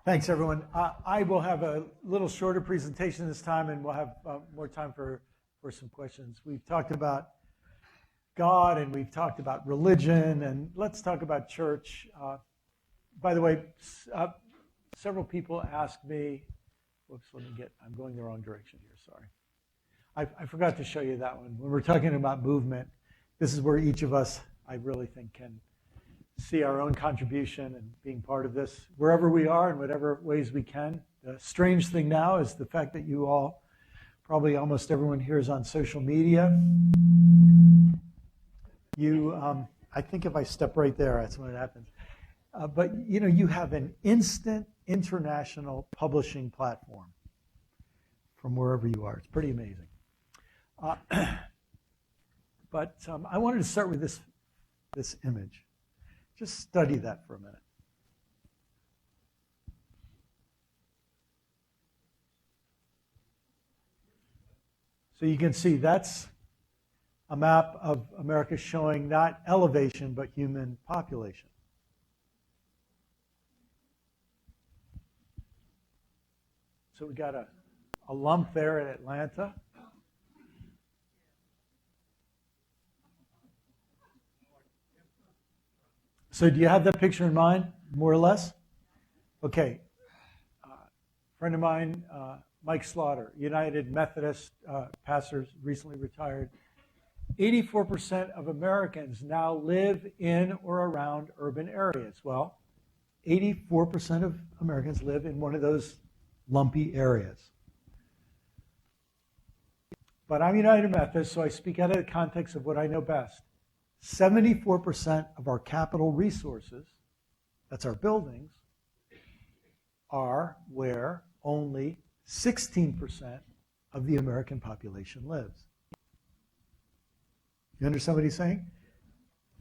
Thanks, everyone. I will have a little shorter presentation this time, and we'll have more time for some questions. We've talked about God, and we've talked about religion, and let's talk about church. By the way, several people asked me, whoops, I'm going the wrong direction here, sorry. I forgot to show you that one. When we're talking about movement, this is where each of us, I really think, can see our own contribution and being part of this wherever we are in whatever ways we can. The strange thing now is the fact that you all, probably almost everyone here is on social media. I think if I step right there, that's when it happens. But you have an instant international publishing platform from wherever you are. It's pretty amazing. But I wanted to start with this image. Just study that for a minute. So you can see that's a map of America showing not elevation, but human population. So we got a lump there at Atlanta. So do you have that picture in mind, more or less? Okay. Friend of mine, Mike Slaughter, United Methodist pastor, recently retired. 84% of Americans now live in or around urban areas. Well, 84% of Americans live in one of those lumpy areas. But I'm United Methodist, so I speak out of the context of what I know best. 74% of our capital resources, that's our buildings, are where only 16% of the American population lives. You understand what he's saying?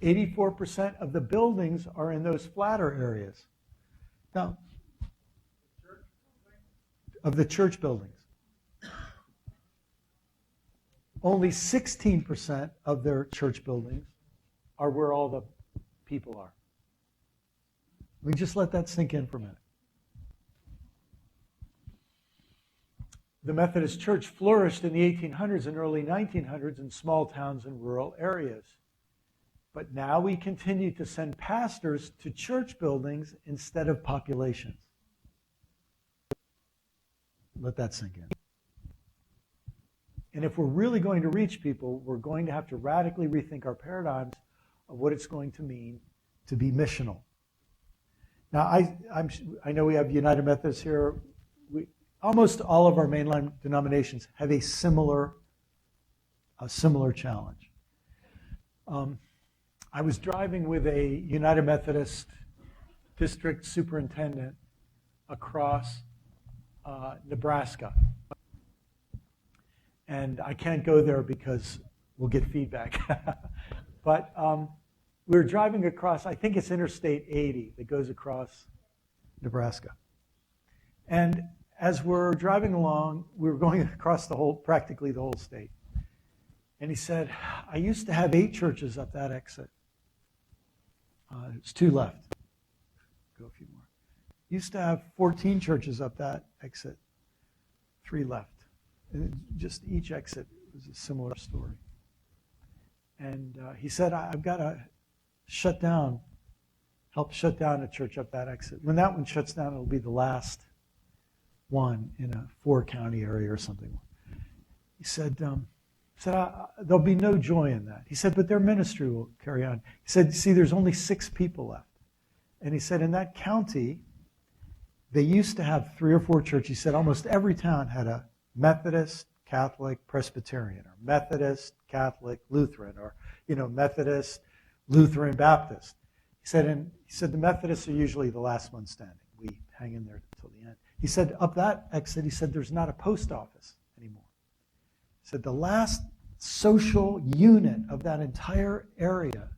84% of the buildings are in those flatter areas. Now, of the church buildings. Only 16% of their church buildings are where all the people are. We just let that sink in for a minute. The Methodist Church flourished in the 1800s and early 1900s in small towns and rural areas. But now we continue to send pastors to church buildings instead of populations. Let that sink in. And if we're really going to reach people, we're going to have to radically rethink our paradigms of what it's going to mean to be missional. Now, I know we have United Methodists here. Almost all of our mainline denominations have a similar challenge. I was driving with a United Methodist district superintendent across Nebraska. And I can't go there because we'll get feedback. But we were driving across, I think it's Interstate 80 that goes across Nebraska. And as we're driving along, we were going across practically the whole state. And he said, I used to have 8 churches up that exit. There's 2 left. Go a few more. Used to have 14 churches up that exit. 3 left. And just each exit was a similar story. And he said, I've got to help shut down a church up that exit. When that one shuts down, it'll be the last one in a 4-county area or something. He said, there'll be no joy in that. He said, but their ministry will carry on. He said, see, there's only 6 people left. And he said, in that county, they used to have 3 or 4 churches. He said almost every town had a Methodist, Catholic, Presbyterian, or Methodist, Catholic, Lutheran, or Methodist, Lutheran, Baptist. He said the Methodists are usually the last one standing. We hang in there until the end. He said up that exit, he said there's not a post office anymore. He said the last social unit of that entire area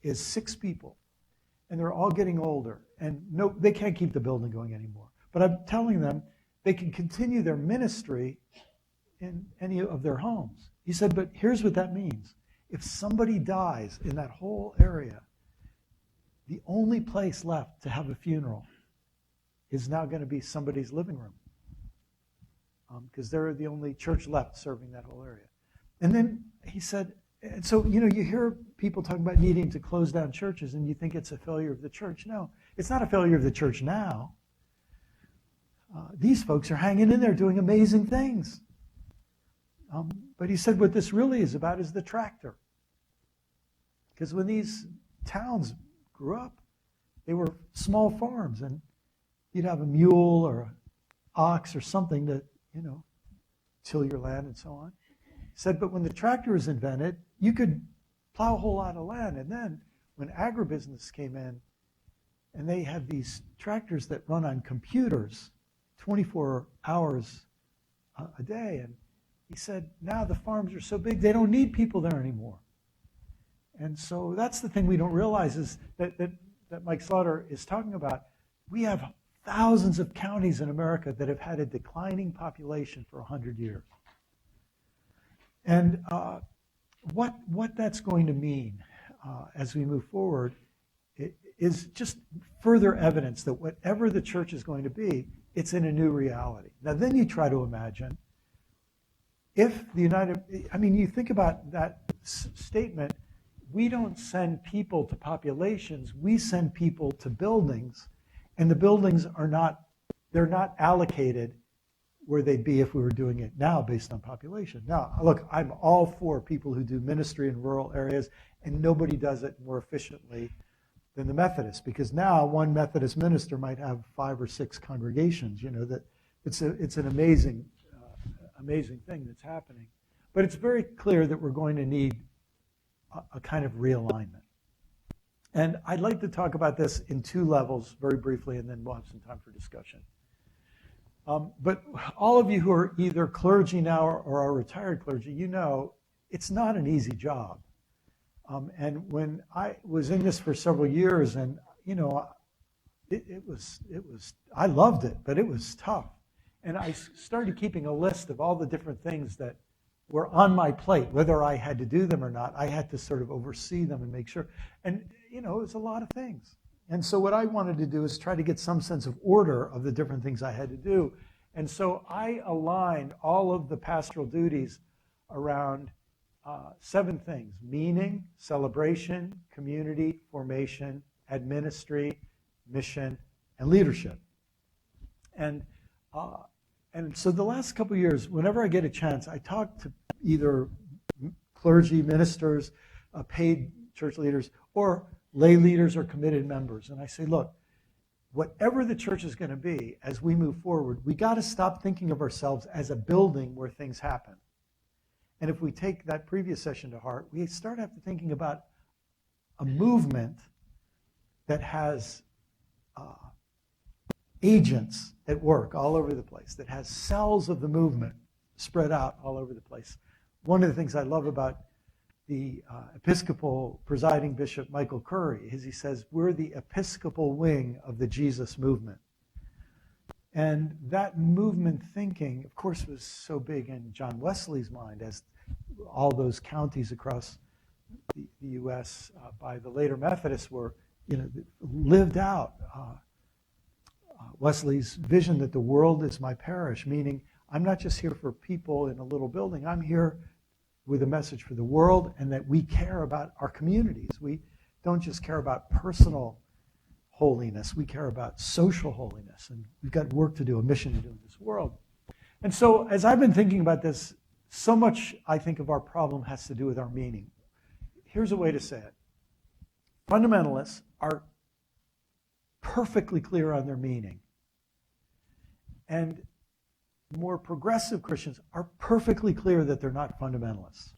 is 6 people, and they're all getting older, and no, they can't keep the building going anymore. But I'm telling them they can continue their ministry in any of their homes. He said, but here's what that means. If somebody dies in that whole area, the only place left to have a funeral is now going to be somebody's living room, because they're the only church left serving that whole area. And then he said, and so, you hear people talking about needing to close down churches, and you think it's a failure of the church. No, it's not a failure of the church now. These folks are hanging in there doing amazing things. But he said what this really is about is the tractor. Because when these towns grew up, they were small farms, and you'd have a mule or an ox or something to, till your land and so on. He said, but when the tractor was invented, you could plow a whole lot of land. And then when agribusiness came in, and they have these tractors that run on computers 24 hours a day, and he said, now the farms are so big, they don't need people there anymore. And so that's the thing we don't realize is that Mike Slaughter is talking about. We have thousands of counties in America that have had a declining population for 100 years. And what that's going to mean as we move forward is just further evidence that whatever the church is going to be, it's in a new reality. Now then you try to imagine if you think about that statement, we don't send people to populations, we send people to buildings, and the buildings they're not allocated where they'd be if we were doing it now based on population. Now, look, I'm all for people who do ministry in rural areas, and nobody does it more efficiently than the Methodists, because now one Methodist minister might have 5 or 6 congregations. That it's an amazing thing that's happening. But it's very clear that we're going to need a kind of realignment. And I'd like to talk about this in 2 levels very briefly, and then we'll have some time for discussion. But all of you who are either clergy now or are retired clergy, it's not an easy job. And when I was in this for several years, and it was I loved it, but it was tough. And I started keeping a list of all the different things that were on my plate, whether I had to do them or not. I had to sort of oversee them and make sure. And it was a lot of things. And so what I wanted to do is try to get some sense of order of the different things I had to do. And so I aligned all of the pastoral duties around 7 things: meaning, celebration, community, formation, administry, mission, and leadership. And so the last couple of years, whenever I get a chance, I talk to either clergy, ministers, paid church leaders, or lay leaders or committed members. And I say, look, whatever the church is going to be as we move forward, we got to stop thinking of ourselves as a building where things happen. And if we take that previous session to heart, we start after thinking about a movement that has agents at work all over the place, that has cells of the movement spread out all over the place. One of the things I love about the Episcopal presiding Bishop Michael Curry is he says, we're the Episcopal wing of the Jesus movement. And that movement thinking, of course, was so big in John Wesley's mind, as all those counties across the U.S. By the later Methodists were, lived out Wesley's vision that the world is my parish, meaning I'm not just here for people in a little building. I'm here with a message for the world, and that we care about our communities. We don't just care about personal holiness. We care about social holiness, and we've got work to do, a mission to do in this world. And so as I've been thinking about this, so much I think of our problem has to do with our meaning. Here's a way to say it. Fundamentalists are perfectly clear on their meaning. And more progressive Christians are perfectly clear that they're not fundamentalists.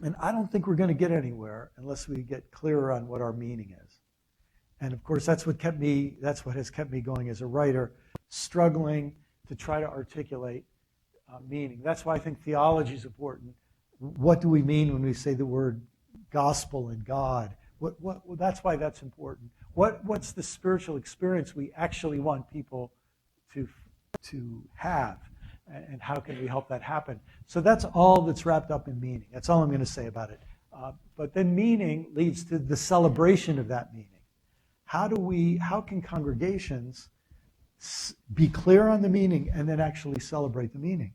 And I don't think we're going to get anywhere unless we get clearer on what our meaning is. And of course, that's what has kept me going as a writer, struggling to try to articulate meaning. That's why I think theology is important. What do we mean when we say the word gospel and God? That's why that's important. What's the spiritual experience we actually want people to have? and how can we help that happen? So that's all that's wrapped up in meaning. That's all I'm going to say about it. But then meaning leads to the celebration of that meaning. How can congregations be clear on the meaning and then actually celebrate the meaning?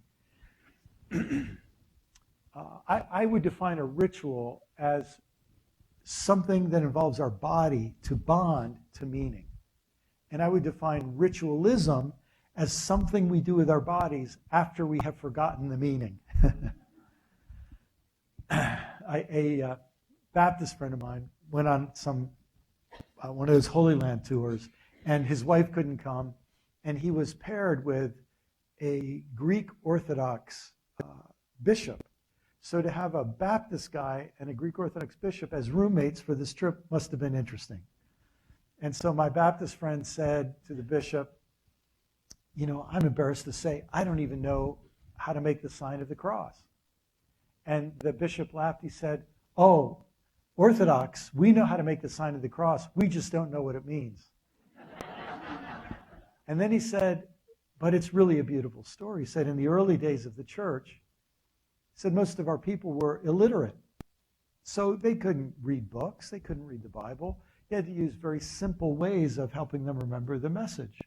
I would define a ritual as something that involves our body to bond to meaning. And I would define ritualism as something we do with our bodies after we have forgotten the meaning. A Baptist friend of mine went on one of those Holy Land tours, and his wife couldn't come, and he was paired with a Greek Orthodox bishop. So to have a Baptist guy and a Greek Orthodox bishop as roommates for this trip must have been interesting. And so my Baptist friend said to the bishop, I'm embarrassed to say, I don't even know how to make the sign of the cross. And the bishop laughed. He said, oh, Orthodox, we know how to make the sign of the cross. We just don't know what it means. And then he said, but it's really a beautiful story. He said, in the early days of the church, he said most of our people were illiterate. So they couldn't read books. They couldn't read the Bible. He had to use very simple ways of helping them remember the message.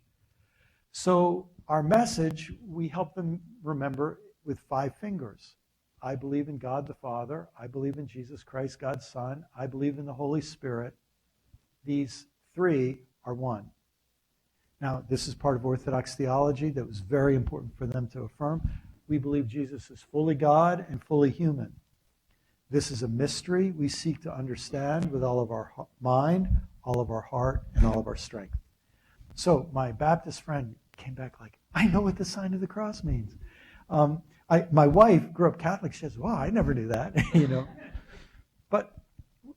So our message, we help them remember with 5 fingers. I believe in God the Father. I believe in Jesus Christ, God's Son. I believe in the Holy Spirit. These 3 are one. Now, this is part of Orthodox theology that was very important for them to affirm. We believe Jesus is fully God and fully human. This is a mystery we seek to understand with all of our mind, all of our heart, and all of our strength. So my Baptist friend came back like, I know what the sign of the cross means. My wife grew up Catholic. She says, wow, I never knew that, But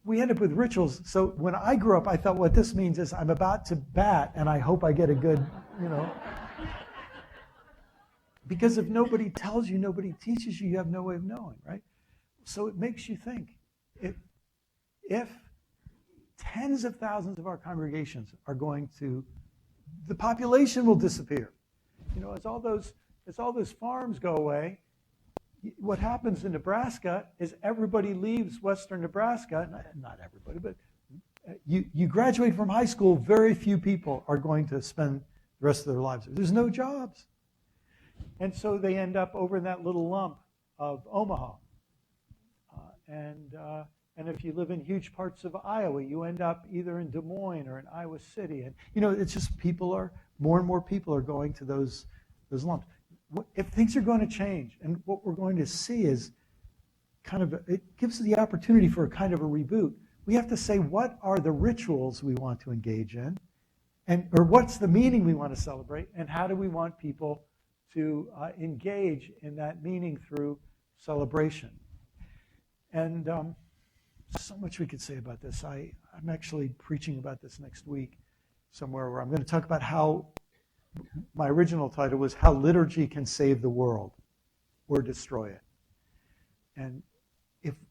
we end up with rituals. So when I grew up, I thought what this means is I'm about to bat, and I hope I get a good, Because if nobody tells you, nobody teaches you, you have no way of knowing, right? So it makes you think. If tens of thousands of our congregations are going to, the population will disappear. As all those farms go away, what happens in Nebraska is everybody leaves western Nebraska. Not everybody, but you graduate from high school, very few people are going to spend the rest of their lives there. There's no jobs. And so they end up over in that little lump of Omaha. And if you live in huge parts of Iowa, you end up either in Des Moines or in Iowa City. And, it's just more and more people are going to those lumps. If things are going to change, and what we're going to see is it gives the opportunity for a kind of a reboot. We have to say, what are the rituals we want to engage in? Or what's the meaning we want to celebrate? And how do we want people to engage in that meaning through celebration? And so much we could say about this. I'm actually preaching about this next week somewhere where I'm going to talk about how my original title was How Liturgy Can Save the World or Destroy It. And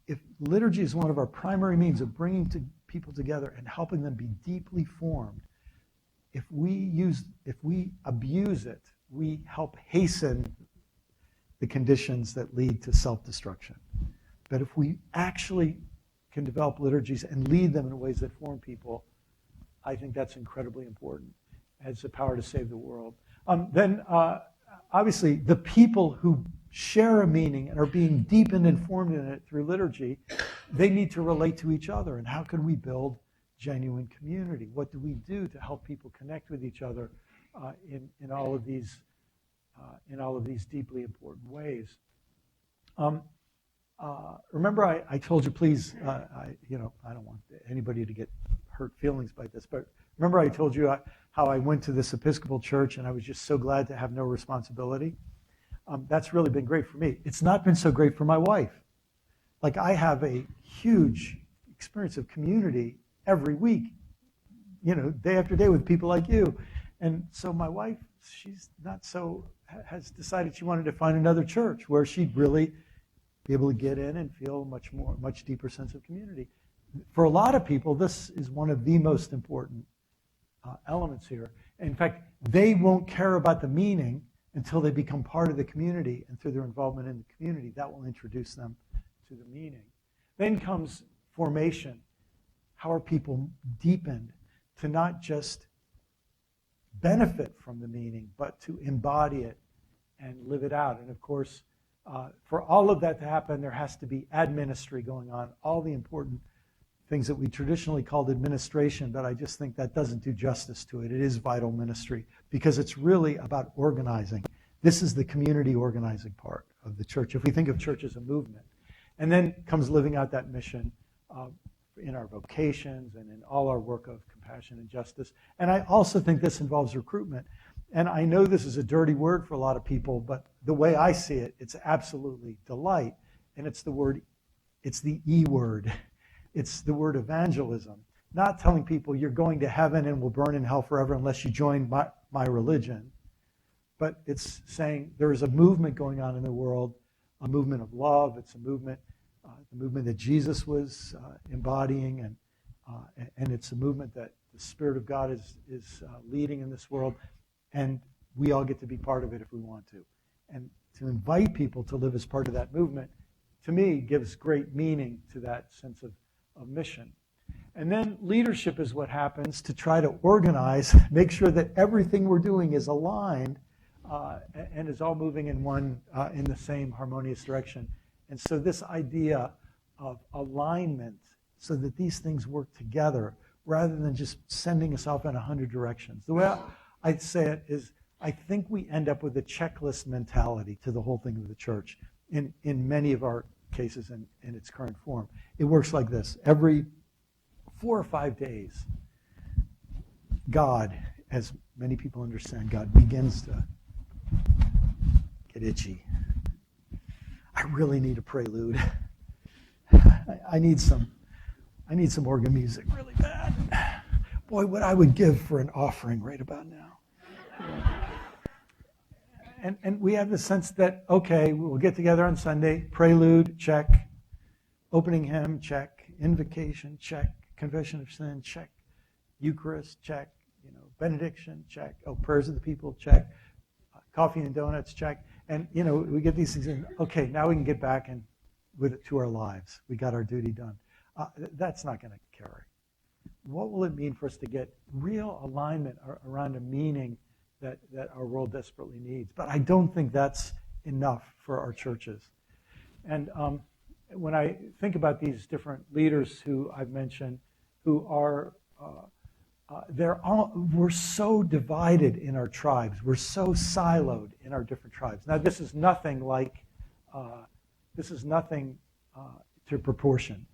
if liturgy is one of our primary means of bringing people together and helping them be deeply formed, if we abuse it, we help hasten the conditions that lead to self-destruction. But if we actually can develop liturgies and lead them in ways that form people, I think that's incredibly important. It has the power to save the world. Then, obviously, the people who share a meaning and are being deepened and formed in it through liturgy, they need to relate to each other. And how can we build genuine community? What do we do to help people connect with each other in all of these deeply important ways? Remember, I told you, please, I don't want anybody to get hurt feelings by this, but remember I told you how I went to this Episcopal church and I was just so glad to have no responsibility? That's really been great for me. It's not been so great for my wife. Like, I have a huge experience of community every week, day after day with people like you. And so my wife, has decided she wanted to find another church where she'd really be able to get in and feel a much deeper sense of community. For a lot of people, this is one of the most important elements here. In fact, they won't care about the meaning until they become part of the community, and through their involvement in the community, that will introduce them to the meaning. Then comes formation. How are people deepened to not just benefit from the meaning, but to embody it and live it out? And of course, for all of that to happen, there has to be administry going on, all the important things that we traditionally called administration, but I just think that doesn't do justice to it. It is vital ministry because it's really about organizing. This is the community organizing part of the church, if we think of church as a movement. And then comes living out that mission in our vocations and in all our work of compassion and justice. And I also think this involves recruitment. And I know this is a dirty word for a lot of people, but the way I see it, it's absolutely delight. And it's the E word. It's the word evangelism. Not telling people you're going to heaven and will burn in hell forever unless you join my religion. But it's saying there is a movement going on in the world, a movement of love. It's a movement, the movement that Jesus was embodying, and it's a movement that the Spirit of God is leading in this world, and we all get to be part of it if we want to. And to invite people to live as part of that movement, to me, gives great meaning to that sense of mission. And then leadership is what happens to try to organize, make sure that everything we're doing is aligned and is all moving in the same harmonious direction. And so this idea of alignment so that these things work together rather than just sending us off in 100 directions. The way I'd say it is I think we end up with a checklist mentality to the whole thing of the church in many of our cases in its current form. It works like this. Every 4 or 5 days, God, as many people understand, God begins to get itchy. I really need a prelude. I need some organ music really bad. Boy, what I would give for an offering right about now. And we have the sense that, okay, we'll get together on Sunday, prelude, check, opening hymn, check, invocation, check, confession of sin, check, Eucharist, check, benediction, check, prayers of the people, check, coffee and donuts, check. And, we get these things in, okay, now we can get back with it to our lives. We got our duty done. That's not going to carry. What will it mean for us to get real alignment around a meaning that our world desperately needs? But I don't think that's enough for our churches. And when I think about these different leaders who I've mentioned, who are, we're so divided in our tribes. We're so siloed in our different tribes. Now, this is nothing to proportion.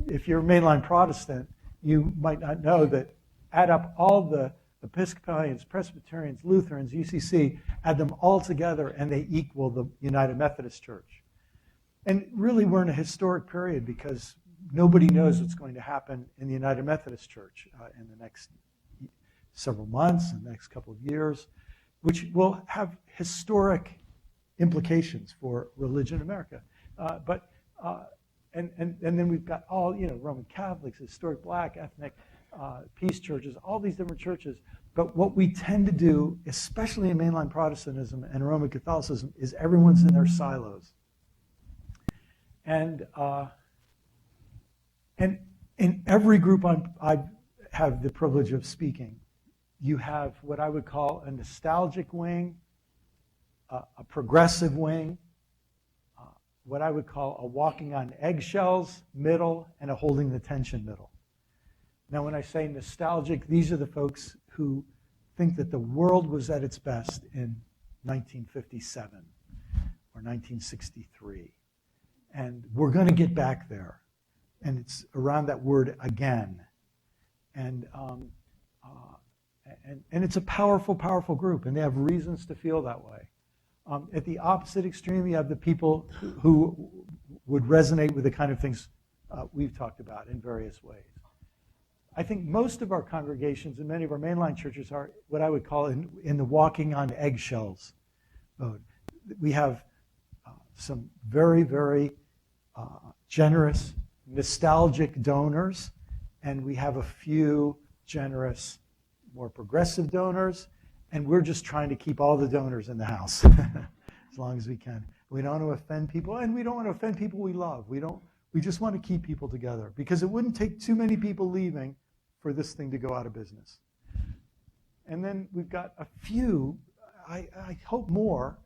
If you're a mainline Protestant, you might not know that add up all the Episcopalians, Presbyterians, Lutherans, UCC, add them all together and they equal the United Methodist Church. And really we're in a historic period because nobody knows what's going to happen in the United Methodist Church in the next several months, in the next couple of years, which will have historic implications for religion in America. And then we've got all, Roman Catholics, historic black, ethnic, peace churches, all these different churches. But what we tend to do, especially in mainline Protestantism and Roman Catholicism, is everyone's in their silos. And in every group I have the privilege of speaking, you have what I would call a nostalgic wing, a progressive wing, what I would call a walking on eggshells middle, and a holding the tension middle. Now, when I say nostalgic, these are the folks who think that the world was at its best in 1957 or 1963. And we're going to get back there. And it's around that word again. And it's a powerful, powerful group, and they have reasons to feel that way. At the opposite extreme, you have the people who would resonate with the kind of things we've talked about in various ways. I think most of our congregations and many of our mainline churches are what I would call in the walking on eggshells mode. We have some very, very generous, nostalgic donors, and we have a few generous, more progressive donors, And we're just trying to keep all the donors in the house as long as we can. We don't want to offend people, and we don't want to offend people we love. We just want to keep people together, because it wouldn't take too many people leaving for this thing to go out of business. And then we've got a few, I hope more,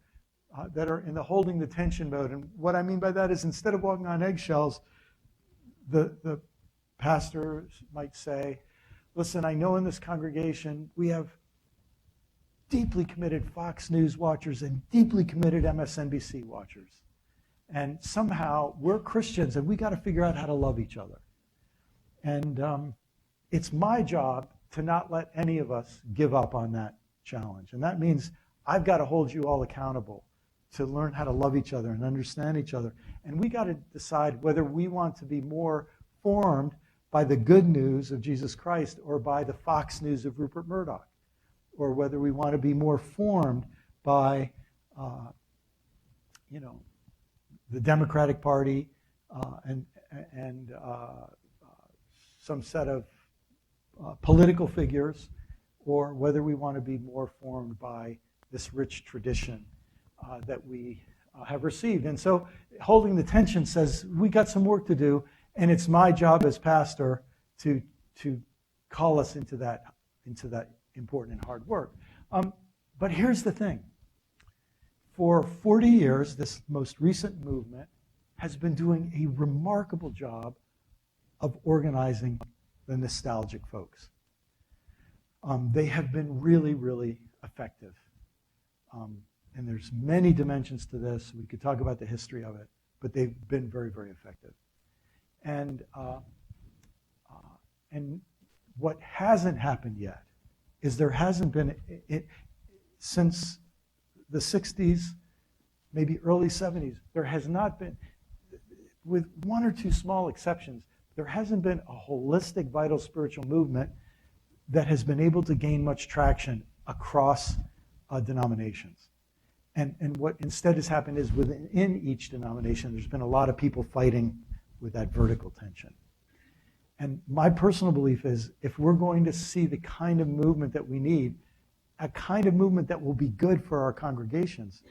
that are in the holding the tension mode. And what I mean by that is, instead of walking on eggshells, the pastor might say, listen, I know in this congregation we have deeply committed Fox News watchers and deeply committed MSNBC watchers. And somehow we're Christians and we got to figure out how to love each other. And it's my job to not let any of us give up on that challenge. And that means I've got to hold you all accountable to learn how to love each other and understand each other. And we got to decide whether we want to be more formed by the good news of Jesus Christ or by the Fox News of Rupert Murdoch, or whether we want to be more formed by, the Democratic Party and some set of political figures, or whether we want to be more formed by this rich tradition that we have received. And so holding the tension says we got some work to do, and it's my job as pastor to call us into that important and hard work. But here's the thing. For 40 years, this most recent movement has been doing a remarkable job of organizing the nostalgic folks. They have been really, really effective. And there's many dimensions to this. We could talk about the history of it, but they've been very, very effective. And what hasn't happened yet is there hasn't been, since the 60s, maybe early 70s, there has not been, with one or two small exceptions, there hasn't been a holistic, vital spiritual movement that has been able to gain much traction across denominations. And what instead has happened is within each denomination, there's been a lot of people fighting with that vertical tension. And my personal belief is, if we're going to see the kind of movement that we need, a kind of movement that will be good for our congregations,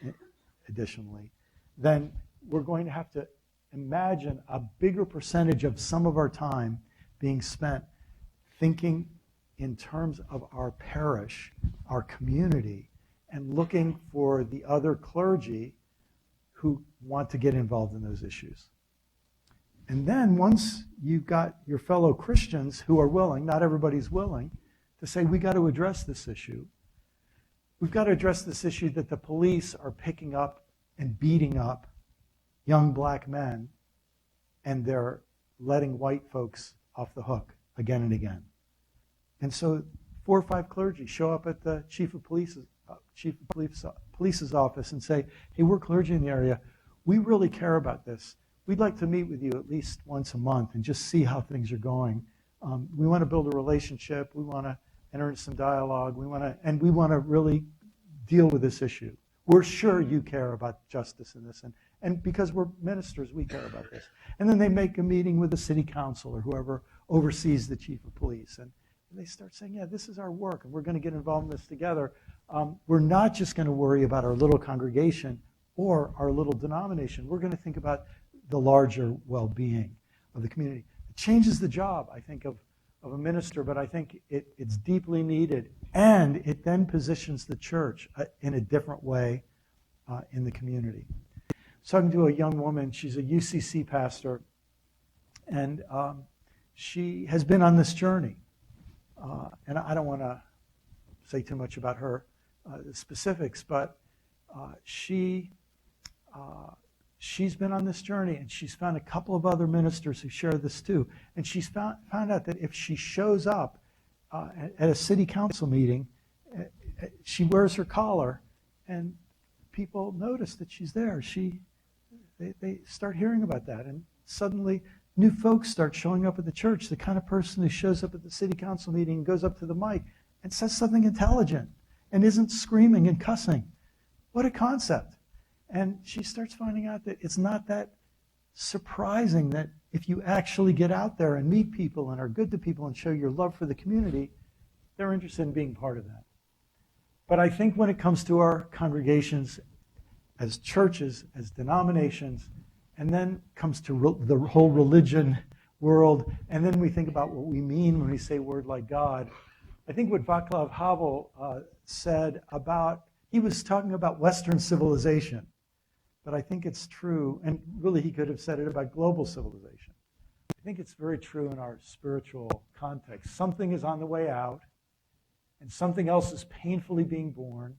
additionally, then we're going to have to imagine a bigger percentage of some of our time being spent thinking in terms of our parish, our community, and looking for the other clergy who want to get involved in those issues. And then once you've got your fellow Christians who are willing, not everybody's willing, to say, we got to address this issue. We've got to address this issue that the police are picking up and beating up young black men, and they're letting white folks off the hook again and again. And so 4 or 5 clergy show up at the chief of police's office and say, hey, we're clergy in the area. We really care about this. We'd like to meet with you at least once a month and just see how things are going. We want to build a relationship. We want to enter into some dialogue. We want to really deal with this issue. We're sure you care about justice in this, and because we're ministers, we care about this. And then they make a meeting with the city council or whoever oversees the chief of police, and they start saying, yeah, this is our work, and we're going to get involved in this together. We're not just going to worry about our little congregation or our little denomination. We're going to think about the larger well-being of the community. It changes the job, I think, of a minister, but I think it's deeply needed, and it then positions the church in a different way in the community. I was talking to a young woman. She's a UCC pastor, and she has been on this journey. And I don't want to say too much about her specifics, but she's been on this journey, and she's found a couple of other ministers who share this too. And she's found out that if she shows up at a city council meeting, she wears her collar, and people notice that she's there. They start hearing about that, and suddenly new folks start showing up at the church. The kind of person who shows up at the city council meeting and goes up to the mic and says something intelligent and isn't screaming and cussing. What a concept. And she starts finding out that it's not that surprising that if you actually get out there and meet people and are good to people and show your love for the community, they're interested in being part of that. But I think when it comes to our congregations, as churches, as denominations, and then comes to the whole religion world, and then we think about what we mean when we say word like God, I think what Václav Havel said about, he was talking about Western civilization, but I think it's true, and really he could have said it about global civilization. I think it's very true in our spiritual context. Something is on the way out, and something else is painfully being born.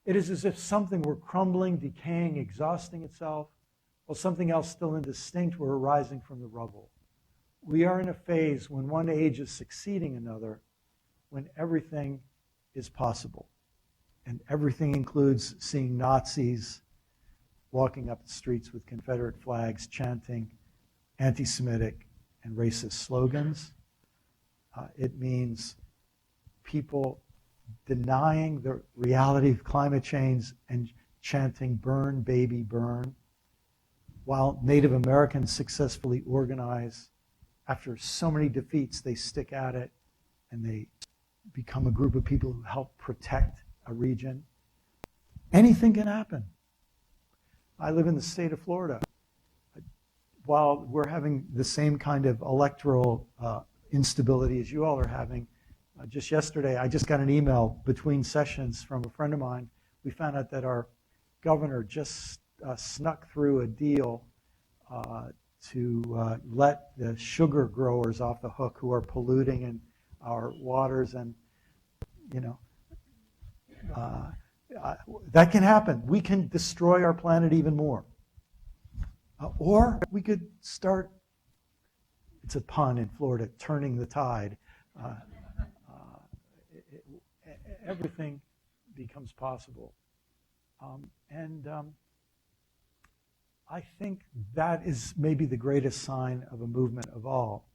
It is as if something were crumbling, decaying, exhausting itself, while something else still indistinct were arising from the rubble. We are in a phase when one age is succeeding another, when everything is possible. And everything includes seeing Nazis walking up the streets with Confederate flags, chanting anti-Semitic and racist slogans. It means people denying the reality of climate change and chanting "burn, baby, burn," while Native Americans successfully organize. After so many defeats, they stick at it and they become a group of people who help protect a region. Anything can happen. I live in the state of Florida. While we're having the same kind of electoral instability as you all are having, just yesterday, I just got an email between sessions from a friend of mine. We found out that our governor just snuck through a deal to let the sugar growers off the hook who are polluting in our waters. And, you know, that can happen. We can destroy our planet even more. Or we could start, it's a pun in Florida, turning the tide. Everything becomes possible. I think that is maybe the greatest sign of a movement of all,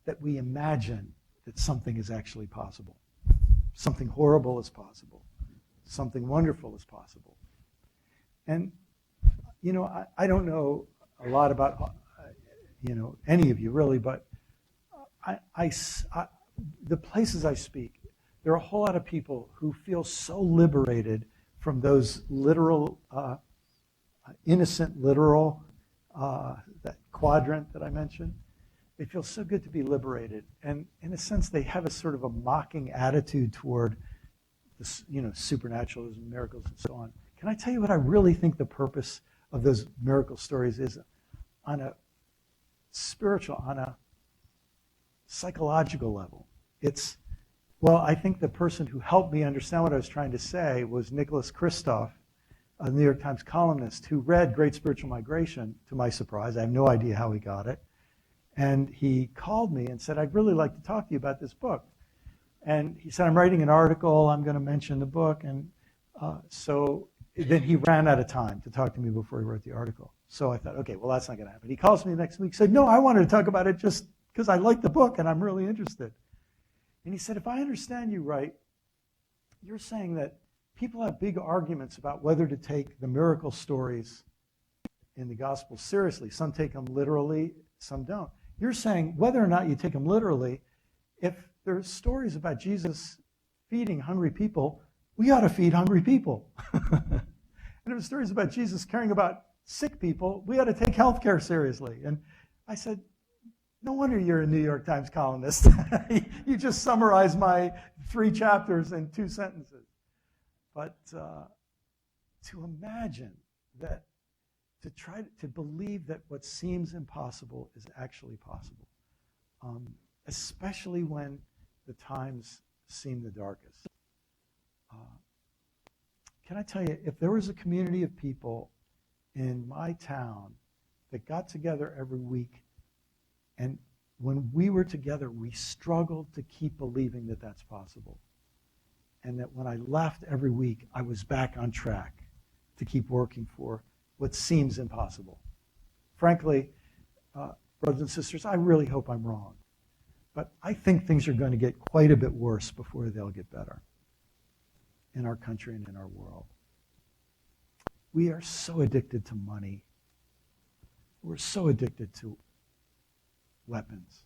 that we imagine that something is actually possible. Something horrible is possible. Something wonderful is possible. And, you know, I don't know a lot about, any of you really, but the places I speak, there are a whole lot of people who feel so liberated from those literal, innocent literal, that quadrant that I mentioned. They feel so good to be liberated. And in a sense, they have a sort of a mocking attitude toward this, supernaturalism, miracles, and so on. Can I tell you what I really think the purpose of those miracle stories is on a spiritual, on a psychological level? I think the person who helped me understand what I was trying to say was Nicholas Kristof, a New York Times columnist who read Great Spiritual Migration, to my surprise. I have no idea how he got it. And he called me and said, "I'd really like to talk to you about this book." And he said, "I'm writing an article. I'm going to mention the book." And so then he ran out of time to talk to me before he wrote the article. So I thought, okay, well, that's not going to happen. He calls me next week, said, "No, I wanted to talk about it just because I like the book and I'm really interested." And he said, "If I understand you right, you're saying that people have big arguments about whether to take the miracle stories in the gospel seriously. Some take them literally, some don't. You're saying whether or not you take them literally, if there's stories about Jesus feeding hungry people, we ought to feed hungry people. And if there's stories about Jesus caring about sick people, we ought to take healthcare seriously." And I said, "No wonder you're a New York Times columnist." You just summarized my 3 chapters in 2 sentences. But to imagine that, to try to believe that what seems impossible is actually possible, especially when the times seem the darkest. Can I tell you, if there was a community of people in my town that got together every week, and when we were together, we struggled to keep believing that that's possible, and that when I left every week, I was back on track to keep working for what seems impossible. Frankly, brothers and sisters, I really hope I'm wrong. But I think things are going to get quite a bit worse before they'll get better in our country and in our world. We are so addicted to money. We're so addicted to weapons.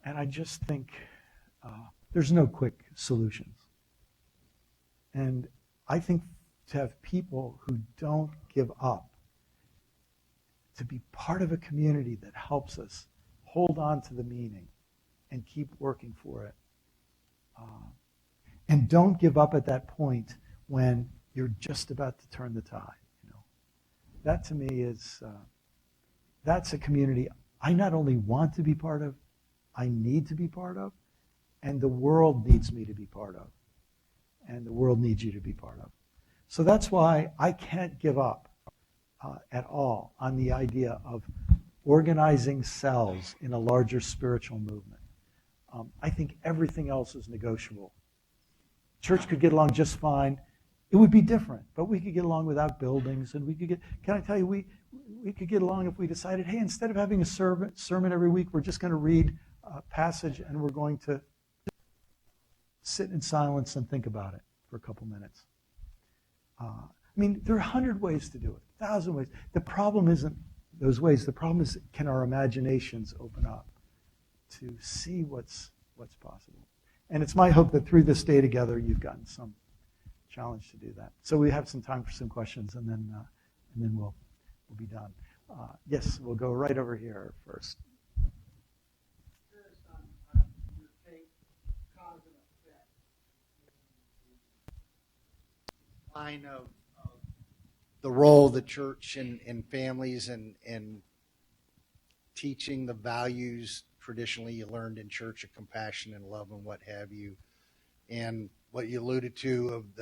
And I just think there's no quick solutions. And I think to have people who don't give up, to be part of a community that helps us hold on to the meaning and keep working for it. And don't give up at that point when you're just about to turn the tide. That to me is, that's a community I not only want to be part of, I need to be part of, and the world needs me to be part of. And the world needs you to be part of. So that's why I can't give up at all on the idea of organizing cells in a larger spiritual movement. I think everything else is negotiable. Church could get along just fine. It would be different, but we could get along without buildings, and we could get, can I tell you, we could get along if we decided, hey, instead of having a sermon every week, we're just going to read a passage and we're going to sit in silence and think about it for a couple minutes. There are 100 ways to do it, 1,000 ways. The problem isn't those ways. The problem is, can our imaginations open up to see what's possible? And it's my hope that through this day together, you've gotten some challenge to do that. So we have some time for some questions, and then we'll be done. Yes, we'll go right over here first. Curious on your take, cause and effect. Line of the role of the church in families and teaching the values traditionally you learned in church of compassion and love and what have you, and what you alluded to of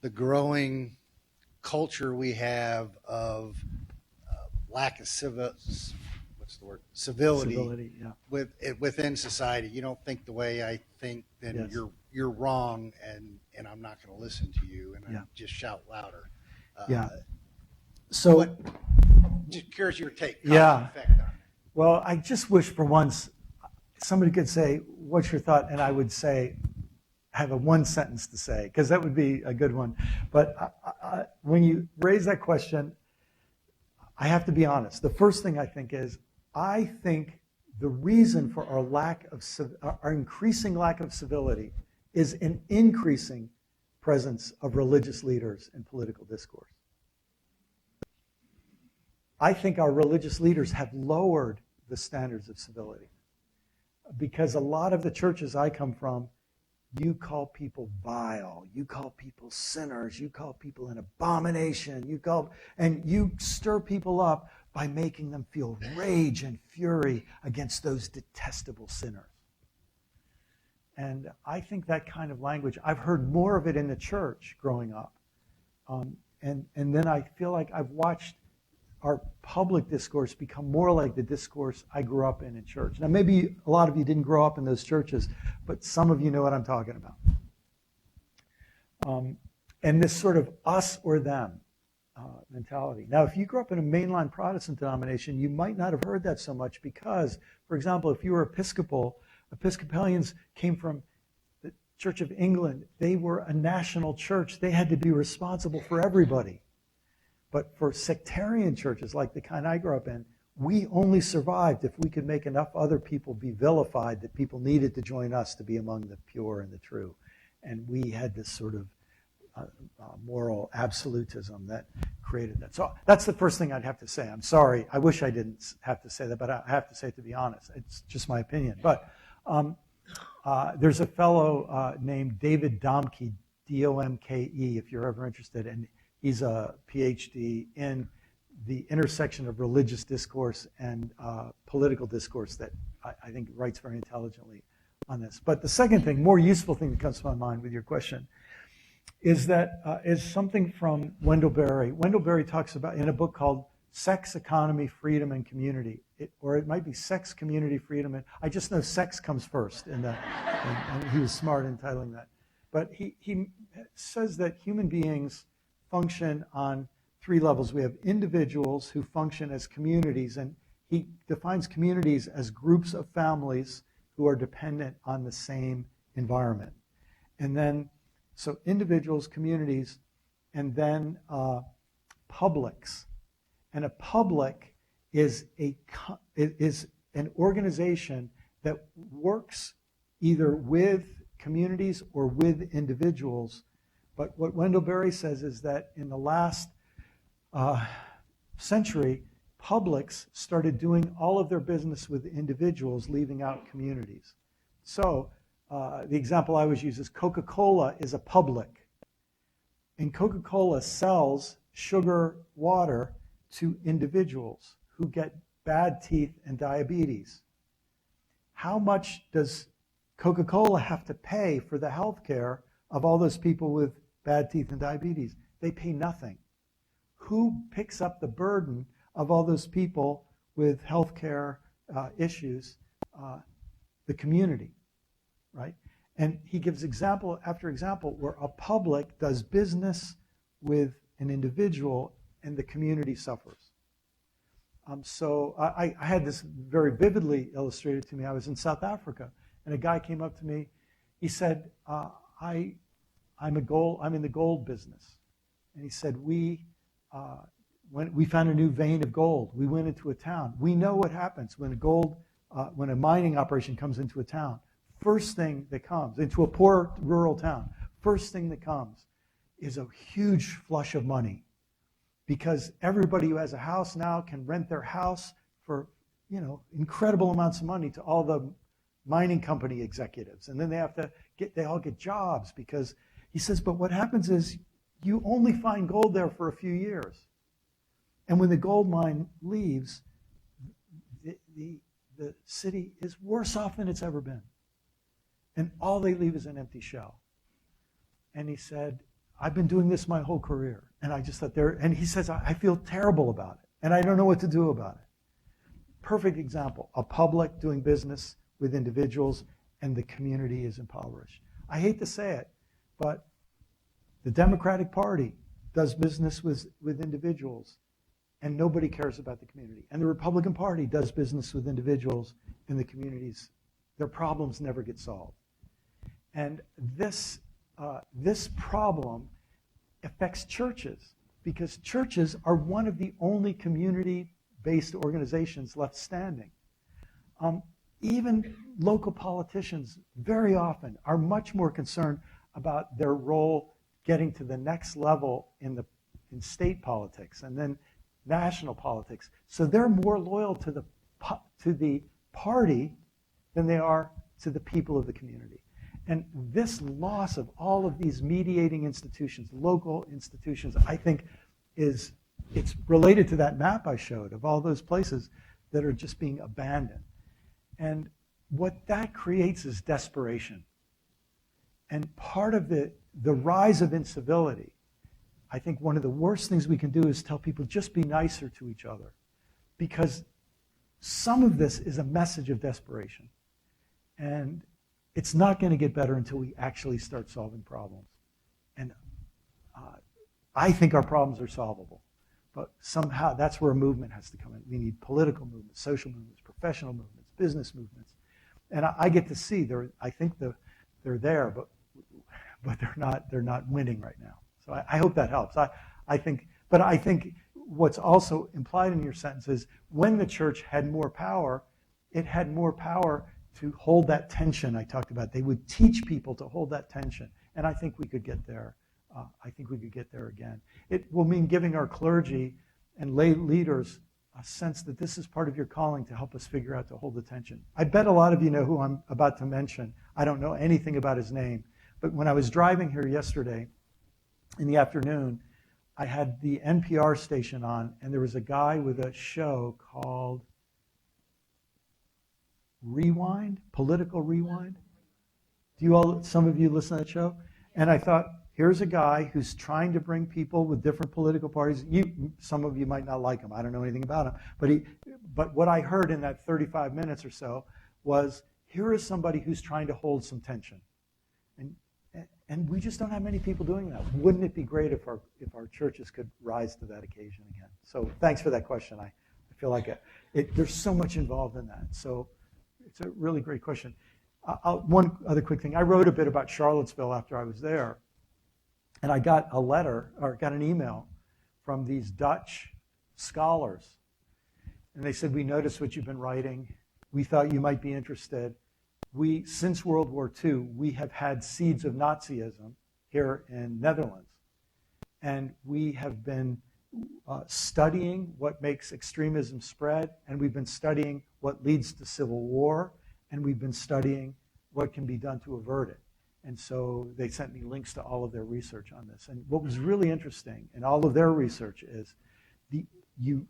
the growing culture we have of lack of civility Yeah. within society. You don't think the way I think, then Yes. you're wrong, and I'm not going to listen to you, and I just shout louder. So, just curious your take. Yeah. Effect on it. well, I just wish for once somebody could say, what's your thought? And I would say, have a one sentence to say, because that would be a good one. But when you raise that question, I have to be honest. The first thing I think is, I think the reason for our increasing lack of civility is an increasing presence of religious leaders in political discourse. I think our religious leaders have lowered the standards of civility, because a lot of the churches I come from, you call people vile, you call people sinners, you call people an abomination, and you stir people up by making them feel rage and fury against those detestable sinners. And I think that kind of language, I've heard more of it in the church growing up. And then I feel like I've watched our public discourse become more like the discourse I grew up in church. Now, maybe a lot of you didn't grow up in those churches, but some of you know what I'm talking about. And this sort of us or them mentality. Now, if you grew up in a mainline Protestant denomination, you might not have heard that so much because, for example, if you were Episcopal, Episcopalians came from the Church of England. They were a national church. They had to be responsible for everybody. But for sectarian churches like the kind I grew up in, we only survived if we could make enough other people be vilified that people needed to join us to be among the pure and the true. And we had this sort of moral absolutism that created that. So that's the first thing I'd have to say. I'm sorry. I wish I didn't have to say that, but I have to say it to be honest. It's just my opinion. But there's a fellow named David Domke, D-O-M-K-E, if you're ever interested, and he's a PhD in the intersection of religious discourse and political discourse that I think writes very intelligently on this. But the second thing, more useful thing that comes to my mind with your question, is something from Wendell Berry. Wendell Berry talks about, in a book called Sex, Economy, Freedom, and Community, or it might be Sex, Community, Freedom, and I just know sex comes first, and he was smart in titling that. But he says that human beings function on three levels. We have individuals who function as communities, and he defines communities as groups of families who are dependent on the same environment. And then, so individuals, communities, and then publics. And a public is an organization that works either with communities or with individuals. But what Wendell Berry says is that in the last century, publics started doing all of their business with individuals, leaving out communities. So the example I always use is Coca-Cola is a public. And Coca-Cola sells sugar water to individuals who get bad teeth and diabetes. How much does Coca-Cola have to pay for the health care of all those people with bad teeth and diabetes? They pay nothing. Who picks up the burden of all those people with health care issues? The community, right? And he gives example after example where a public does business with an individual and the community suffers. So I had this very vividly illustrated to me. I was in South Africa, and a guy came up to me. He said, I'm in the gold business. And he said, when we found a new vein of gold, we went into a town. We know what happens when a mining operation comes into a town. First thing that comes, into a poor rural town, first thing that comes is a huge flush of money. Because everybody who has a house now can rent their house for, incredible amounts of money to all the mining company executives. And then they all get jobs because he says, but what happens is you only find gold there for a few years. And when the gold mine leaves, the city is worse off than it's ever been. And all they leave is an empty shell. And he said, I've been doing this my whole career. And I just thought and he says, I feel terrible about it. And I don't know what to do about it. Perfect example. A public doing business with individuals and the community is impoverished. I hate to say it, but the Democratic Party does business with individuals and nobody cares about the community. And the Republican Party does business with individuals and the communities. Their problems never get solved. And this problem affects churches because churches are one of the only community-based organizations left standing. Even local politicians very often are much more concerned about their role getting to the next level in state politics and then national politics. So they're more loyal to the party than they are to the people of the community. And this loss of all of these mediating institutions, local institutions, I think it's related to that map I showed of all those places that are just being abandoned. And what that creates is desperation. And part of the rise of incivility, I think one of the worst things we can do is tell people just be nicer to each other. Because some of this is a message of desperation. And it's not going to get better until we actually start solving problems. And I think our problems are solvable. But somehow that's where a movement has to come in. We need political movements, social movements, professional movements, business movements. And I get to see I think they're there, but they're not winning right now. So I hope that helps. I think what's also implied in your sentence is when the church had more power, it had more power to hold that tension I talked about. They would teach people to hold that tension. And I think we could get there. I think we could get there again. It will mean giving our clergy and lay leaders a sense that this is part of your calling to help us figure out to hold the tension. I bet a lot of you know who I'm about to mention. I don't know anything about his name. But when I was driving here yesterday in the afternoon, I had the NPR station on, and there was a guy with a show called Rewind, Political Rewind. Some of you listen to that show? And I thought, here's a guy who's trying to bring people with different political parties. Some of you might not like him. I don't know anything about him. But what I heard in that 35 minutes or so was, here is somebody who's trying to hold some tension. And we just don't have many people doing that. Wouldn't it be great if our churches could rise to that occasion again? So thanks for that question. I feel like there's so much involved in that. So it's a really great question. One other quick thing. I wrote a bit about Charlottesville after I was there. And I got an email from these Dutch scholars. And they said, we noticed what you've been writing. We thought you might be interested. since World War II, we have had seeds of Nazism here in Netherlands. And we have been studying what makes extremism spread, and we've been studying what leads to civil war, and we've been studying what can be done to avert it. And so they sent me links to all of their research on this. And what was really interesting in all of their research is you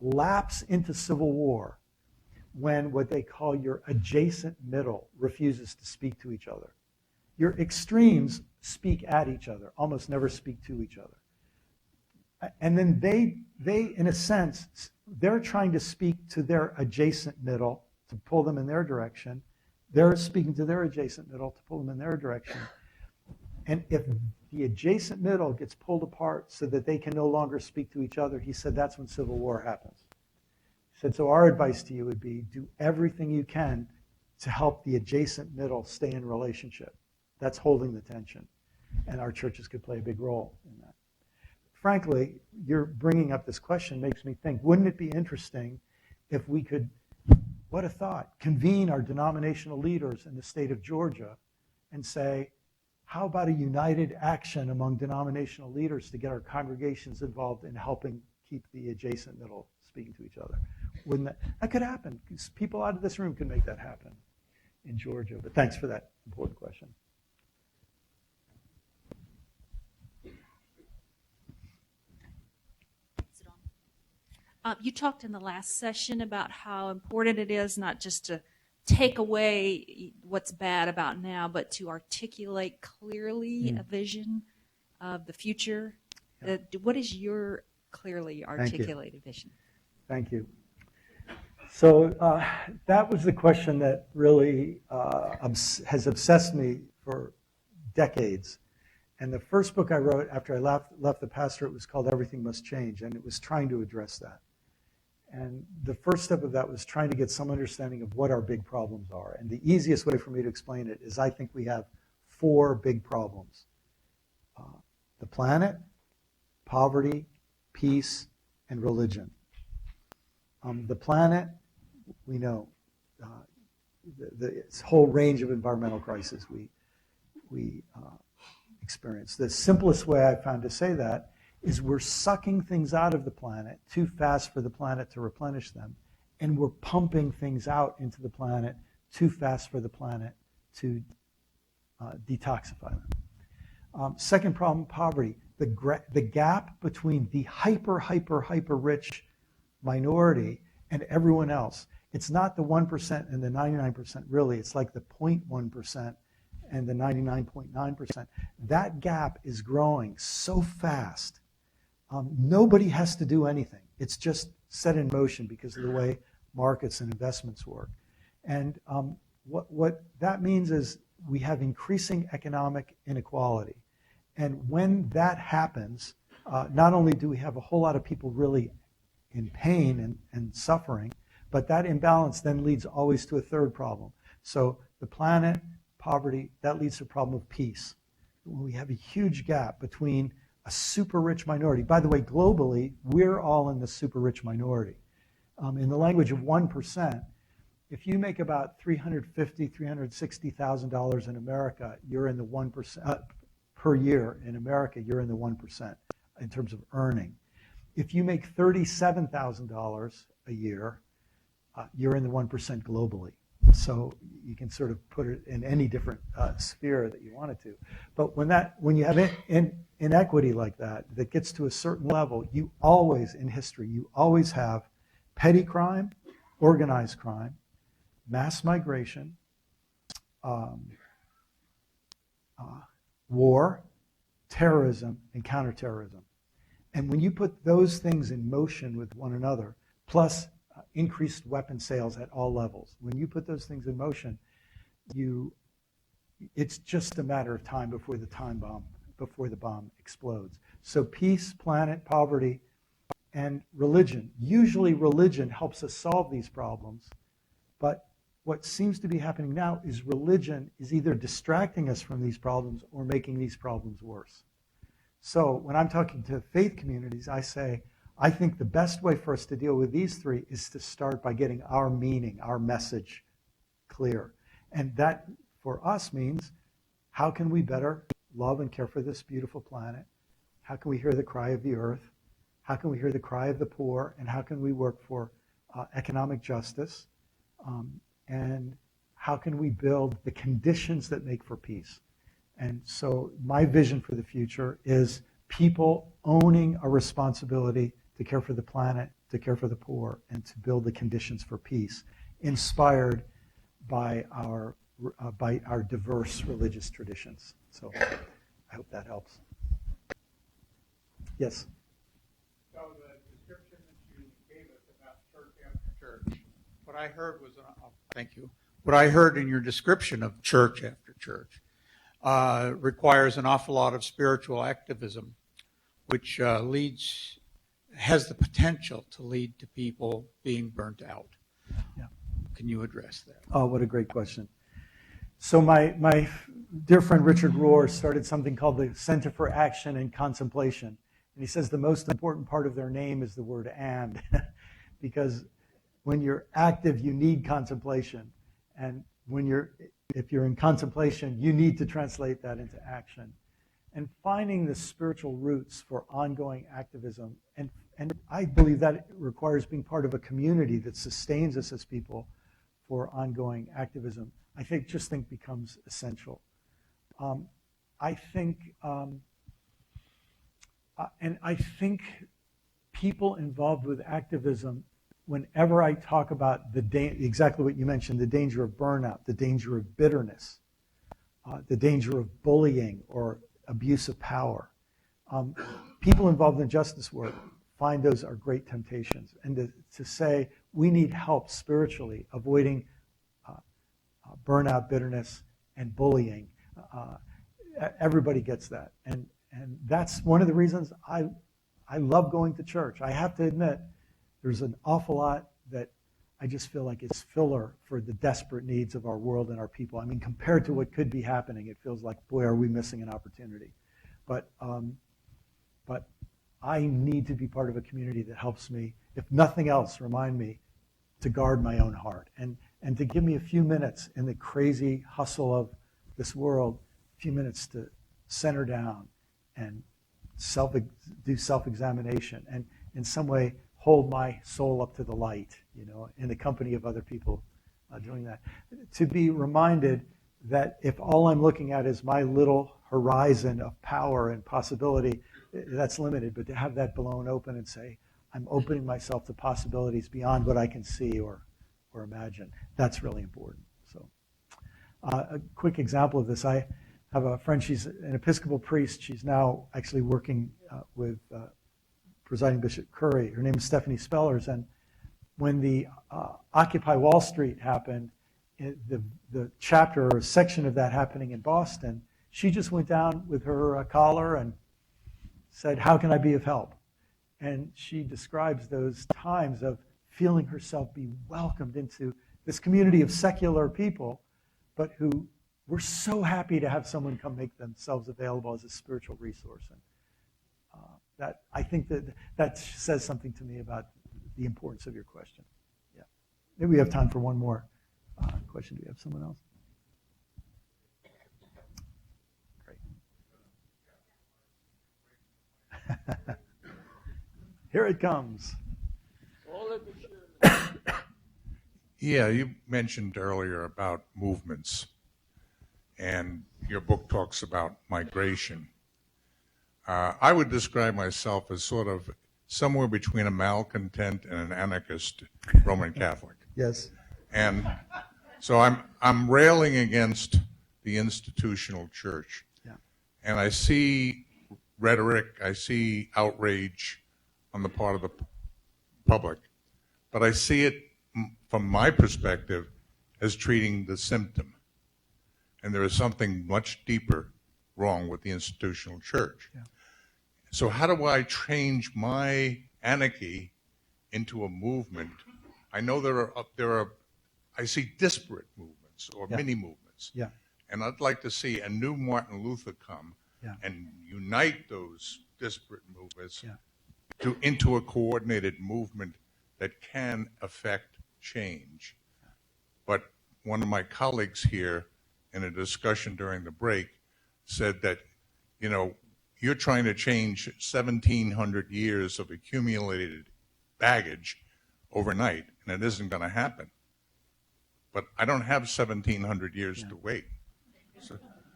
lapse into civil war when what they call your adjacent middle refuses to speak to each other. Your extremes speak at each other, almost never speak to each other. And then they, in a sense, they're trying to speak to their adjacent middle to pull them in their direction. They're speaking to their adjacent middle to pull them in their direction. And if the adjacent middle gets pulled apart so that they can no longer speak to each other, he said that's when civil war happens. He said, so our advice to you would be do everything you can to help the adjacent middle stay in relationship. That's holding the tension. And our churches could play a big role in that. Frankly, you're bringing up this question makes me think, wouldn't it be interesting if we could, what a thought, convene our denominational leaders in the state of Georgia and say, how about a united action among denominational leaders to get our congregations involved in helping keep the adjacent middle speaking to each other? Wouldn't that could happen. People out of this room can make that happen in Georgia. But thanks for that important question. You talked in the last session about how important it is not just to take away what's bad about now, but to articulate clearly a vision of the future. Yeah. What is your clearly articulated vision? Thank you. So that was the question that really has obsessed me for decades. And the first book I wrote after I left the pastorate was called Everything Must Change, and it was trying to address that. And the first step of that was trying to get some understanding of what our big problems are. And the easiest way for me to explain it is I think we have 4 big problems. The planet, poverty, peace, and religion. The planet, we know, this whole range of environmental crises we experience. The simplest way I found to say that is we're sucking things out of the planet too fast for the planet to replenish them, and we're pumping things out into the planet too fast for the planet to detoxify them. Second problem, poverty. The gap between the hyper rich minority and everyone else. It's not the 1% and the 99% really. It's like the 0.1% and the 99.9%. That gap is growing so fast. Nobody has to do anything. It's just set in motion because of the way markets and investments work. And what that means is we have increasing economic inequality. And when that happens, not only do we have a whole lot of people really in pain and suffering, but that imbalance then leads always to a third problem. So the planet, poverty, that leads to a problem of peace. When we have a huge gap between a super rich minority. By the way, globally, we're all in the super rich minority. In the language of 1%, if you make about $350,000, $360,000 in America, you're in the 1% per year in America. You're in the 1% in terms of earning. If you make $37,000 a year, you're in the 1% globally. So you can sort of put it in any different sphere that you wanted to. But when you have inequity like that gets to a certain level, you always, in history, you always have petty crime, organized crime, mass migration, war, terrorism, and counterterrorism. And when you put those things in motion with one another, plus increased weapon sales at all levels. When you put those things in motion, it's just a matter of time before the bomb explodes. So peace, planet, poverty, and religion. Usually religion helps us solve these problems, but what seems to be happening now is religion is either distracting us from these problems or making these problems worse. So when I'm talking to faith communities, I say, I think the best way for us to deal with these 3 is to start by getting our meaning, our message clear. And that, for us, means how can we better love and care for this beautiful planet? How can we hear the cry of the earth? How can we hear the cry of the poor? And how can we work for economic justice? And how can we build the conditions that make for peace? And so my vision for the future is people owning a responsibility to care for the planet, to care for the poor, and to build the conditions for peace, inspired by our diverse religious traditions. So I hope that helps. Yes? So the description that you gave us about church after church, what I heard was, thank you. What I heard in your description of church after church requires an awful lot of spiritual activism, which has the potential to lead to people being burnt out. Yeah. Can you address that? Oh, what a great question. So my dear friend Richard Rohr started something called the Center for Action and Contemplation. And he says the most important part of their name is the word "and," because when you're active, you need contemplation. And if you're in contemplation, you need to translate that into action. And finding the spiritual roots for ongoing activism, and I believe that requires being part of a community that sustains us as people for ongoing activism, I think becomes essential. I think people involved with activism, whenever I talk about exactly what you mentioned, the danger of burnout, the danger of bitterness, the danger of bullying or abuse of power, people involved in justice work find those are great temptations. And to say we need help spiritually avoiding burnout, bitterness, and bullying, everybody gets that. And that's one of the reasons I love going to church. I have to admit, there's an awful lot that I just feel like it's filler for the desperate needs of our world and our people. I mean, compared to what could be happening, it feels like, boy, are we missing an opportunity. But I need to be part of a community that helps me, if nothing else, remind me to guard my own heart and to give me a few minutes in the crazy hustle of this world, a few minutes to center down and do self-examination and in some way hold my soul up to the light, in the company of other people doing that. To be reminded that if all I'm looking at is my little horizon of power and possibility, that's limited, but to have that blown open and say, I'm opening myself to possibilities beyond what I can see or imagine, that's really important. So a quick example of this, I have a friend, she's an Episcopal priest. She's now actually working with Presiding Bishop Curry. Her name is Stephanie Spellers, and when the Occupy Wall Street happened, the chapter or section of that happening in Boston, she just went down with her collar and said, how can I be of help? And she describes those times of feeling herself be welcomed into this community of secular people, but who were so happy to have someone come make themselves available as a spiritual resource. And I think that says something to me about the importance of your question. Yeah. Maybe we have time for one more question. Do we have someone else? Great. Here it comes. Yeah, you mentioned earlier about movements, and your book talks about migration. I would describe myself as sort of somewhere between a malcontent and an anarchist Roman Catholic. Yes. And so I'm railing against the institutional church. Yeah. And I see rhetoric, I see outrage on the part of the public, but I see it from my perspective as treating the symptom. And there is something much deeper wrong with the institutional church. Yeah. So how do I change my anarchy into a movement? I know there are I see disparate movements or mini movements. Yeah. And I'd like to see a new Martin Luther come and unite those disparate movements into a coordinated movement that can affect change. But one of my colleagues here in a discussion during the break said that, you're trying to change 1,700 years of accumulated baggage overnight, and it isn't going to happen. But I don't have 1,700 years to wait.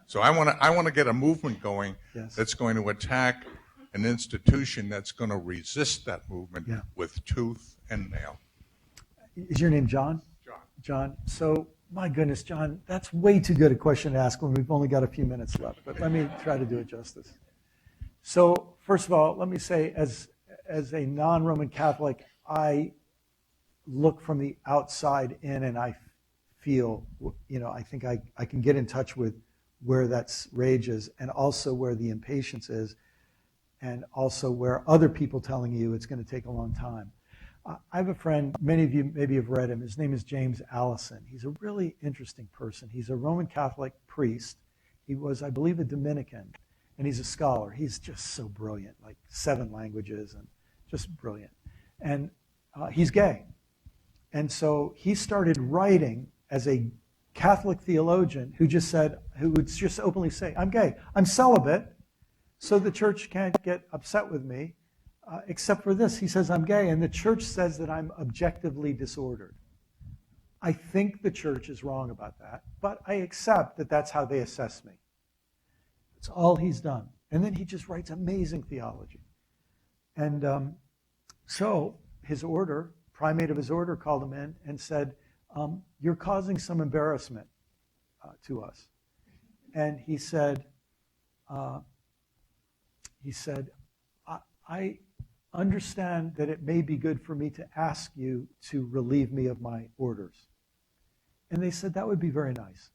So I want to get a movement going that's going to attack an institution that's going to resist that movement with tooth and nail. Is your name John? John. John. So, my goodness, John, that's way too good a question to ask when we've only got a few minutes left. But let me try to do it justice. So, first of all, let me say, as a non-Roman Catholic, I look from the outside in, and I feel, I think I can get in touch with where that rage is, and also where the impatience is, and also where other people telling you it's going to take a long time. I have a friend, many of you maybe have read him. His name is James Allison. He's a really interesting person. He's a Roman Catholic priest. He was, I believe, a Dominican, and he's a scholar. He's just so brilliant, like 7 languages, and just brilliant. And he's gay. And so he started writing as a Catholic theologian who would just openly say, I'm gay, I'm celibate, so the church can't get upset with me, except for this. He says, I'm gay, and the church says that I'm objectively disordered. I think the church is wrong about that, but I accept that that's how they assess me. That's all he's done. And then he just writes amazing theology. And so his order, primate of his order, called him in and said, you're causing some embarrassment to us. And he said, I understand that it may be good for me to ask you to relieve me of my orders. And they said that would be very nice.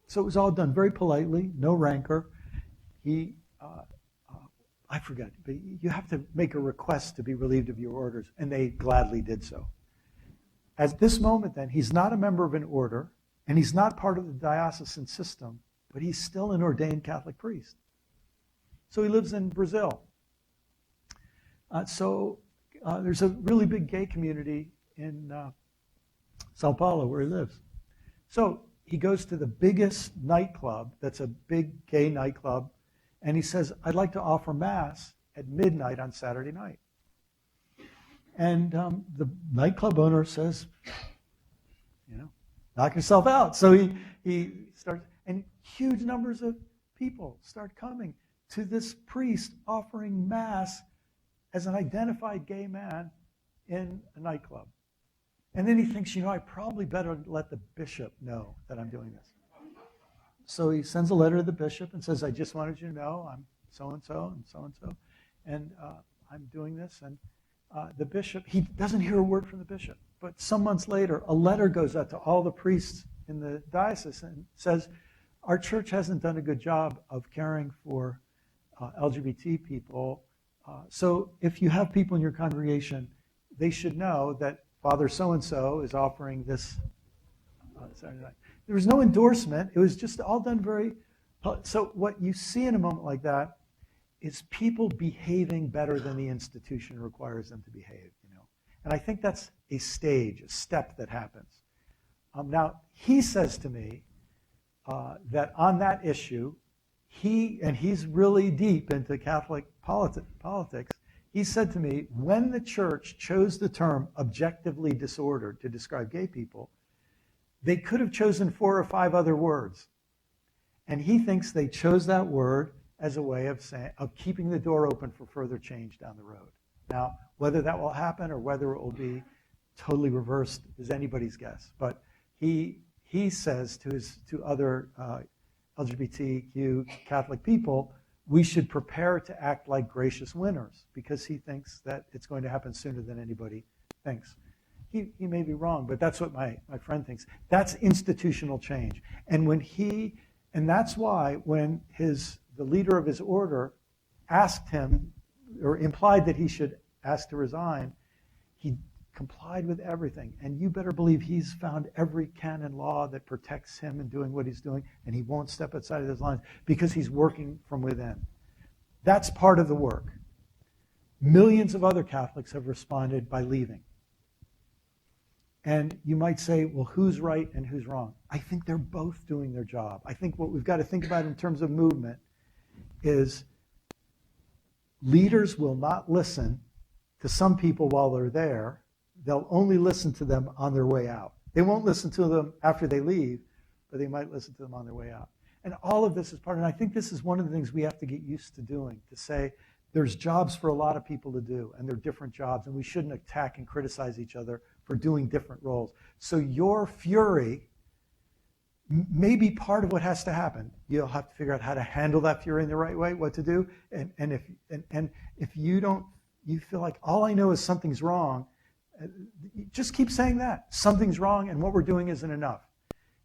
So it was all done very politely, no rancor. I forget, but you have to make a request to be relieved of your orders, and they gladly did so. At this moment, then, he's not a member of an order, and he's not part of the diocesan system, but he's still an ordained Catholic priest. So he lives in Brazil. There's a really big gay community in Sao Paulo where he lives. So he goes to the biggest nightclub, that's a big gay nightclub, and he says, I'd like to offer Mass at midnight on Saturday night. And the nightclub owner says, knock yourself out. So he starts, and huge numbers of people start coming to this priest offering Mass as an identified gay man in a nightclub. And then he thinks, I probably better let the bishop know that I'm doing this. So he sends a letter to the bishop and says, I just wanted you to know I'm so-and-so and so-and-so, and I'm doing this. And the bishop, he doesn't hear a word from the bishop. But some months later, a letter goes out to all the priests in the diocese and says, our church hasn't done a good job of caring for LGBT people. So if you have people in your congregation, they should know that Father so-and-so is offering this Saturday night. There was no endorsement. It was just all done very... So what you see in a moment like that is people behaving better than the institution requires them to behave. And I think that's a step that happens. Now, he says to me that on that issue, he's really deep into Catholic politics, he said to me, when the church chose the term objectively disordered to describe gay people, they could have chosen 4 or 5 other words. And he thinks they chose that word as a way of keeping the door open for further change down the road. Now, whether that will happen or whether it will be totally reversed is anybody's guess. But he says to other LGBTQ Catholic people, we should prepare to act like gracious winners, because he thinks that it's going to happen sooner than anybody thinks. He may be wrong, but that's what my friend thinks. That's institutional change. And that's why when the leader of his order asked him, or implied that he should ask to resign, he complied with everything. And you better believe he's found every canon law that protects him in doing what he's doing, and he won't step outside of those lines because he's working from within. That's part of the work. Millions of other Catholics have responded by leaving. And you might say, well, who's right and who's wrong? I think they're both doing their job. I think what we've got to think about in terms of movement is leaders will not listen to some people while they're there. They'll only listen to them on their way out. They won't listen to them after they leave, but they might listen to them on their way out. And all of this is part, and I think this is one of the things we have to get used to doing, to say there's jobs for a lot of people to do, and they're different jobs, and we shouldn't attack and criticize each other for doing different roles. So your fury may be part of what has to happen. You'll have to figure out how to handle that fury in the right way, what to do, and if you feel like all I know is something's wrong, just keep saying that. Something's wrong, and what we're doing isn't enough.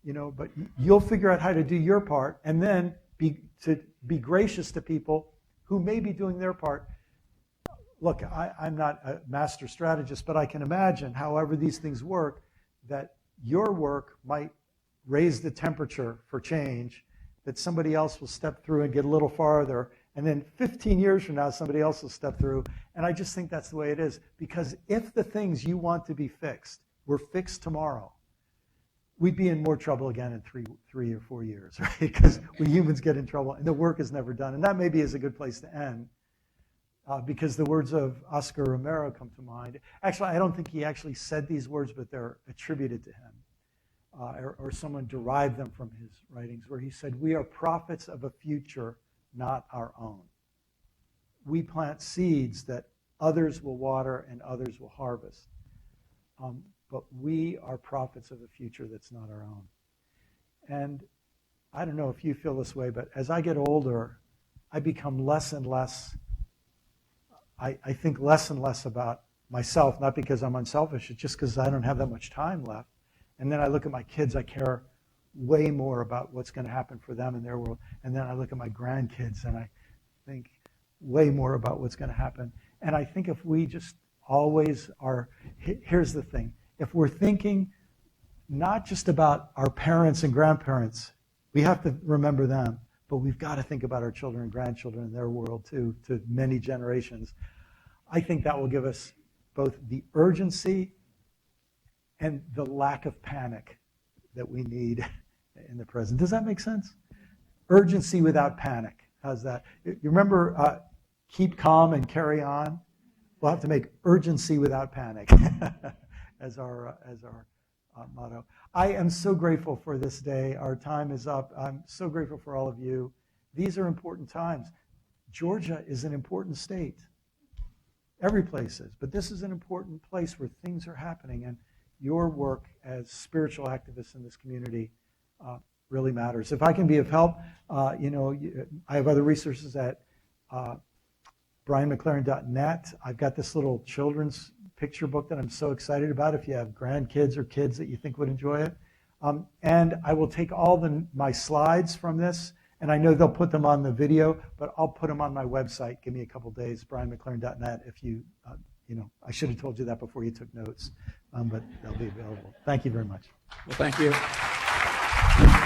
But you'll figure out how to do your part, and then be gracious to people who may be doing their part. Look, I'm not a master strategist, but I can imagine, however these things work, that your work might raise the temperature for change, that somebody else will step through and get a little farther, and then 15 years from now, somebody else will step through. And I just think that's the way it is. Because if the things you want to be fixed were fixed tomorrow, we'd be in more trouble again in three or 4 years, right? Because we humans get in trouble, and the work is never done. And that maybe is a good place to end, because the words of Oscar Romero come to mind. Actually, I don't think he actually said these words, but they're attributed to him, or someone derived them from his writings, where he said, "We are prophets of a future, not our own. We plant seeds that others will water and others will harvest. But we are prophets of a future that's not our own." And I don't know if you feel this way, but as I get older, I become less and less, I think less and less about myself, not because I'm unselfish, it's just because I don't have that much time left. And then I look at my kids, I care way more about what's going to happen for them in their world. And then I look at my grandkids and I think way more about what's going to happen. And I think if we just always are, here's the thing, if we're thinking not just about our parents and grandparents, we have to remember them, but we've got to think about our children and grandchildren in their world too, to many generations. I think that will give us both the urgency and the lack of panic that we need in the present. Does that make sense? Urgency without panic. How's that? You remember keep calm and carry on? We'll have to make urgency without panic as our motto. I am so grateful for this day. Our time is up. I'm so grateful for all of you. These are important times. Georgia is an important state. Every place is, but this is an important place where things are happening, and your work as spiritual activists in this community really matters. If I can be of help, I have other resources at brianmclaren.net. I've got this little children's picture book that I'm so excited about if you have grandkids or kids that you think would enjoy it. And I will take all my slides from this, and I know they'll put them on the video, but I'll put them on my website. Give me a couple days, brianmclaren.net, if you, I should have told you that before you took notes, but they'll be available. Thank you very much. Well, thank you.